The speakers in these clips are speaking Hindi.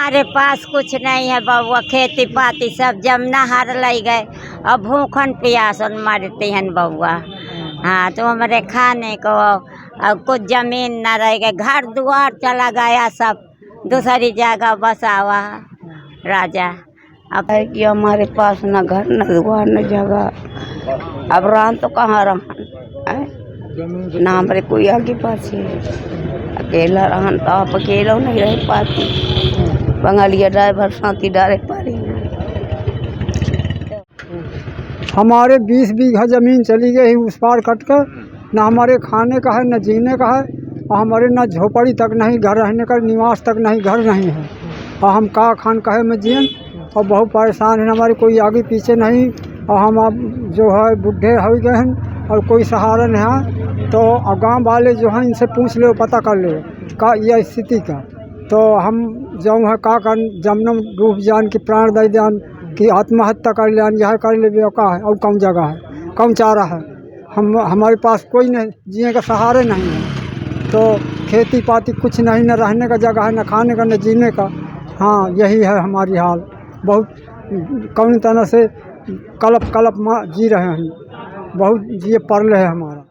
हमारे पास कुछ नहीं है बउआ, खेती पाती सब जमना हार ले गए। अब भूखन प्यासन मरते हैं बउआ। हाँ, तो हमारे खाने को अब कुछ जमीन न रह गए, घर द्वार चला गया सब दूसरी जगह बसावा राजा। अब है कि हमारे पास न घर न द्वार न जगह, अब रहन तो कहाँ रहन ना हमारे कोई आगे पास है। अकेला रहन तो आप अकेला नहीं रह पाती, बंगालिया ड्राइवर साथी डारे पारी। हमारे 20 बीघा ज़मीन चली गई उस पार कट कर, न हमारे खाने का है न जीने का है, और हमारे न झोपड़ी तक नहीं, घर रहने का निवास तक नहीं, घर नहीं है। और हम का खान कहे में जियन और बहुत परेशान हैं। हमारे कोई आगे पीछे नहीं, और हम अब जो है बूढ़े हो गए हैं और कोई सहारा नहीं है। तो अब गाँव वाले जो हैं इनसे पूछ ले, पता कर ले का यह स्थिति का। तो हम जो है का कर जमनम डूब जान की प्राण दे जान कि आत्महत्या कर ले, यह कर ले का है। और कौन जगह है, कौन चारा है, हमारे पास कोई नहीं, जिए का सहारे नहीं है। तो खेती पाती कुछ नहीं, न रहने का जगह है, न खाने का न जीने का। हाँ, यही है हमारी हाल। बहुत कौन तरह से कलप कलप जी रहे हैं, बहुत जिए पड़ रहे हैं हमारा।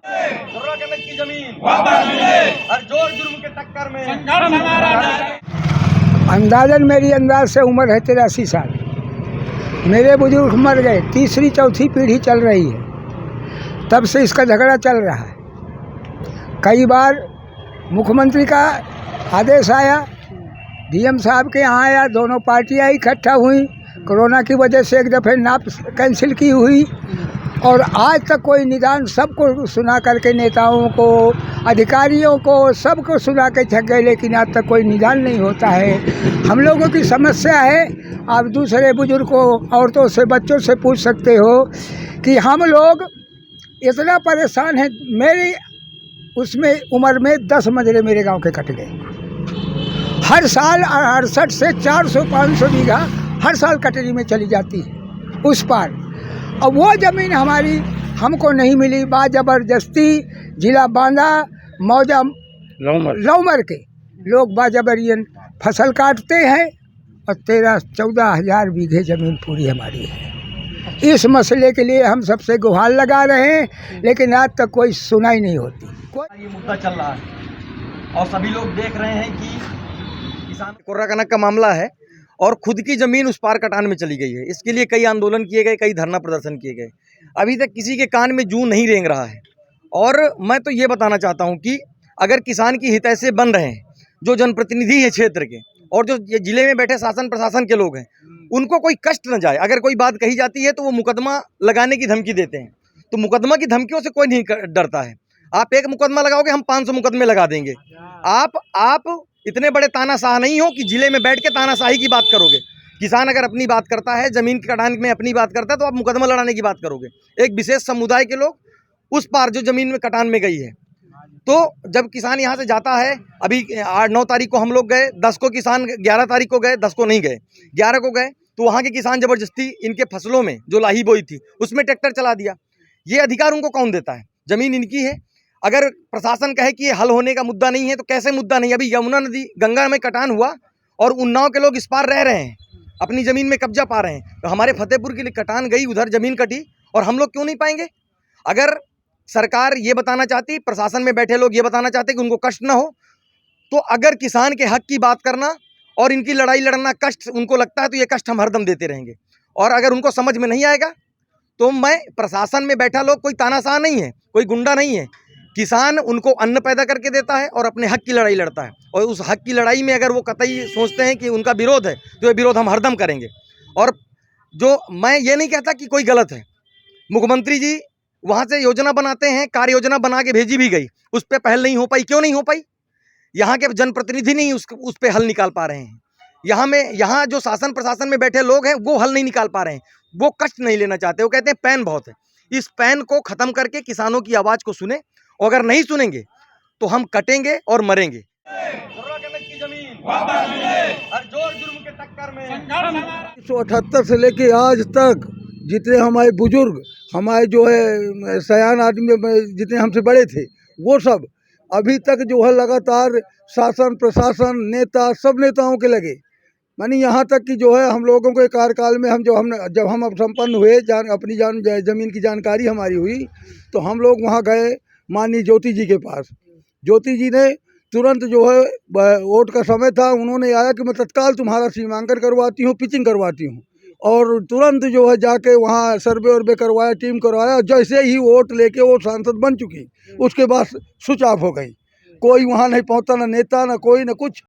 की जमीन वापस मिले, हर जोर जुर्म के टक्कर में संघर्ष हमारा जारी। अंदाजन मेरी अंदाज से उम्र है 83 साल। मेरे बुजुर्ग मर गए, तीसरी चौथी पीढ़ी चल रही है, तब से इसका झगड़ा चल रहा है। कई बार मुख्यमंत्री का आदेश आया, डीएम साहब के यहाँ आया, दोनों पार्टियाँ इकट्ठा हुई, कोरोना की वजह से एक दफ़े नाप कैंसिल की हुई, और आज तक कोई निदान सबको सुना करके, नेताओं को, अधिकारियों को, सबको सुना के थक गए, लेकिन आज तक कोई निदान नहीं होता है। हम लोगों की समस्या है, आप दूसरे बुजुर्गों, औरतों से, बच्चों से पूछ सकते हो कि हम लोग इतना परेशान हैं। मेरी उसमें उम्र में 10 मंजिलें मेरे गांव के कट गए। हर साल 68 से 400-500 बीघा हर साल कटरी में चली जाती है उस पार, और वो ज़मीन हमारी हमको नहीं मिली। बाजबरदस्ती जिला बांदा मौजा लौमर के लोग बाजबरियन फसल काटते हैं, और 13-14 हज़ार बीघे ज़मीन पूरी हमारी है। इस मसले के लिए हम सबसे गुहार लगा रहे हैं, लेकिन आज तक कोई सुनाई नहीं होती। ये मुद्दा चल रहा है और सभी लोग देख रहे हैं कि किसान कोर्रा कनक का मामला है और खुद की ज़मीन उस पार कटान में चली गई है। इसके लिए कई आंदोलन किए गए, कई धरना प्रदर्शन किए गए, अभी तक किसी के कान में जूं नहीं रेंग रहा है। और मैं तो ये बताना चाहता हूं कि अगर किसान की हितैषी बन रहे हैं, जो जनप्रतिनिधि है क्षेत्र के और जो ये जिले में बैठे शासन प्रशासन के लोग हैं, उनको कोई कष्ट न जाए। अगर कोई बात कही जाती है तो वो मुकदमा लगाने की धमकी देते हैं, तो मुकदमा की धमकियों से कोई नहीं डरता है। आप एक मुकदमा लगाओगे, हम 500 मुकदमे लगा देंगे। आप इतने बड़े तानाशाह नहीं हो कि जिले में बैठ के तानाशाही की बात करोगे। किसान अगर अपनी बात करता है, ज़मीन के कटान में अपनी बात करता है, तो आप मुकदमा लड़ाने की बात करोगे। एक विशेष समुदाय के लोग उस पार जो ज़मीन में कटान में गई है, तो जब किसान यहाँ से जाता है, अभी 8-9 तारीख को हम लोग गए, 10 को किसान 11 तारीख को गए, 10 को नहीं गए, 11 को गए, तो वहाँ के किसान ज़बरदस्ती इनके फसलों में जो लाही बोई थी उसमें ट्रैक्टर चला दिया। ये अधिकार उनको कौन देता है? ज़मीन इनकी है। अगर प्रशासन कहे कि ये हल होने का मुद्दा नहीं है, तो कैसे मुद्दा नहीं? अभी यमुना नदी गंगा में कटान हुआ और उन्नाव के लोग इस पार रह रहे हैं, अपनी ज़मीन में कब्जा पा रहे हैं। तो हमारे फतेहपुर की कटान गई, उधर ज़मीन कटी, और हम लोग क्यों नहीं पाएंगे? अगर सरकार ये बताना चाहती, प्रशासन में बैठे लोग ये बताना चाहते कि उनको कष्ट ना हो, तो अगर किसान के हक की बात करना और इनकी लड़ाई लड़ना कष्ट उनको लगता है, तो ये कष्ट हम हरदम देते रहेंगे। और अगर उनको समझ में नहीं आएगा, तो मैं प्रशासन में बैठा लोग कोई तानाशाह नहीं है, कोई गुंडा नहीं है। किसान उनको अन्न पैदा करके देता है और अपने हक की लड़ाई लड़ता है, और उस हक की लड़ाई में अगर वो कतई सोचते हैं कि उनका विरोध है, तो ये विरोध हम हरदम करेंगे। और जो मैं ये नहीं कहता कि कोई गलत है, मुख्यमंत्री जी वहाँ से योजना बनाते हैं, कार्य योजना बना के भेजी भी गई, उस पर पहल नहीं हो पाई। क्यों नहीं हो पाई? यहाँ के जनप्रतिनिधि नहीं उस पर हल निकाल पा रहे हैं। यहाँ जो शासन प्रशासन में बैठे लोग हैं, वो हल नहीं निकाल पा रहे हैं, वो कष्ट नहीं लेना चाहते। वो कहते हैं पैन बहुत है। इस पैन को ख़त्म करके किसानों की आवाज़ को सुने, और अगर नहीं सुनेंगे तो हम कटेंगे और मरेंगे। 1978 से लेके आज तक जितने हमारे बुजुर्ग, हमारे जो है सयान आदमी, जितने हमसे बड़े थे, वो सब अभी तक जो है लगातार शासन प्रशासन नेता, सब नेताओं के लगे मानी यहाँ तक कि जो है हम लोगों के कार्यकाल में जब हम अब संपन्न हुए अपनी ज़मीन की जानकारी हमारी हुई तो हम लोग वहाँ गए माननीय ज्योति जी के पास। ज्योति जी ने तुरंत जो है वोट का समय था, उन्होंने आया कि मैं तत्काल तुम्हारा सीमांकन करवाती हूँ, पिचिंग करवाती हूँ, और तुरंत जो है जाके वहाँ सर्वे वर्वे करवाया, टीम करवाया। जैसे ही वोट लेके वो सांसद बन चुकी, उसके बाद स्विच ऑफ हो गई। कोई वहाँ नहीं पहुँचा, ना नेता, ना कोई, ना कुछ।